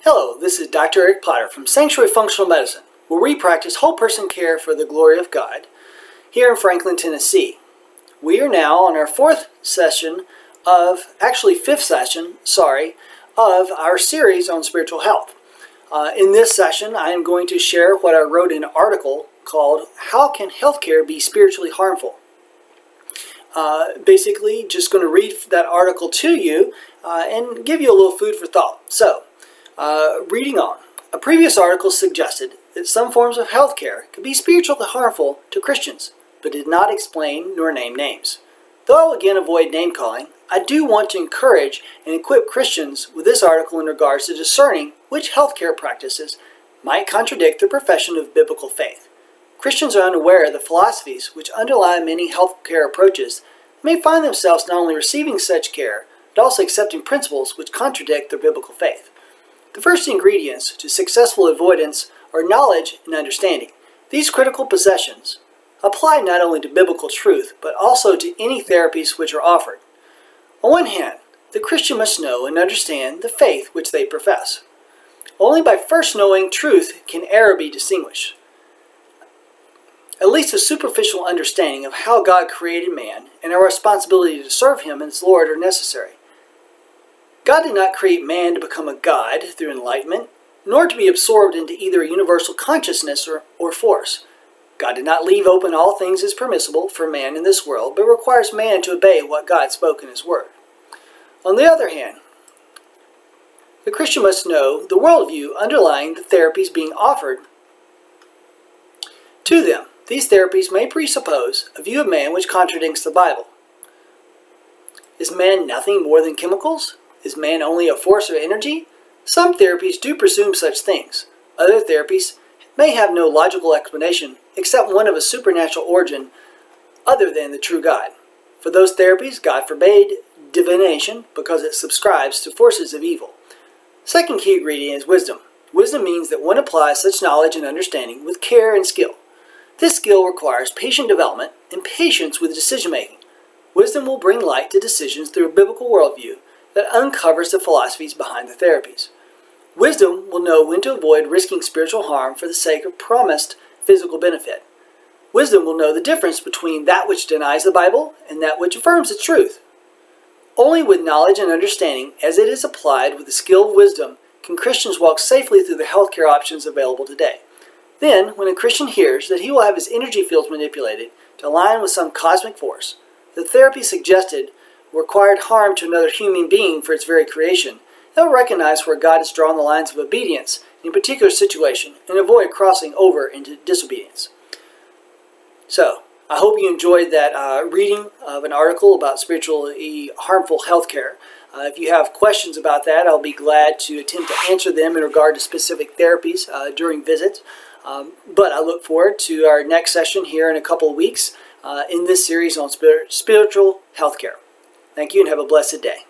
Hello, this is Dr. Eric Potter from Sanctuary Functional Medicine, where we practice whole person care for the glory of God here in Franklin, Tennessee. We are now on our fifth session of our series on spiritual health. In this session, I am going to share what I wrote in an article called How Can Healthcare Be Spiritually Harmful? Basically, just going to read that article to you and give you a little food for thought. So, reading on. A previous article suggested that some forms of healthcare could be spiritually harmful to Christians, but did not explain nor name names. Though I will again avoid name calling, I do want to encourage and equip Christians with this article in regards to discerning which healthcare practices might contradict their profession of biblical faith. Christians are unaware of the philosophies which underlie many healthcare approaches and may find themselves not only receiving such care, but also accepting principles which contradict their biblical faith. The first ingredients to successful avoidance are knowledge and understanding. These critical possessions apply not only to biblical truth, but also to any therapies which are offered. On one hand, the Christian must know and understand the faith which they profess. Only by first knowing truth can error be distinguished. At least a superficial understanding of how God created man and our responsibility to serve him as Lord are necessary. God did not create man to become a god through enlightenment, nor to be absorbed into either a universal consciousness or force. God did not leave open all things as permissible for man in this world, but requires man to obey what God spoke in his word. On the other hand, the Christian must know the worldview underlying the therapies being offered to them. These therapies may presuppose a view of man which contradicts the Bible. Is man nothing more than chemicals? Is man only a force of energy? Some therapies do presume such things. Other therapies may have no logical explanation except one of a supernatural origin other than the true God. For those therapies, God forbade divination because it subscribes to forces of evil. Second key ingredient is wisdom. Wisdom means that one applies such knowledge and understanding with care and skill. This skill requires patient development and patience with decision-making. Wisdom will bring light to decisions through a biblical worldview that uncovers the philosophies behind the therapies. Wisdom will know when to avoid risking spiritual harm for the sake of promised physical benefit. Wisdom will know the difference between that which denies the Bible and that which affirms its truth. Only with knowledge and understanding, as it is applied with the skill of wisdom, can Christians walk safely through the healthcare options available today. Then, when a Christian hears that he will have his energy fields manipulated to align with some cosmic force, the therapy suggested required harm to another human being for its very creation, they'll recognize where God has drawn the lines of obedience in a particular situation and avoid crossing over into disobedience. So, I hope you enjoyed that reading of an article about spiritually harmful healthcare. If you have questions about that, I'll be glad to attempt to answer them in regard to specific therapies during visits. But I look forward to our next session here in a couple of weeks in this series on spiritual healthcare. Thank you and have a blessed day.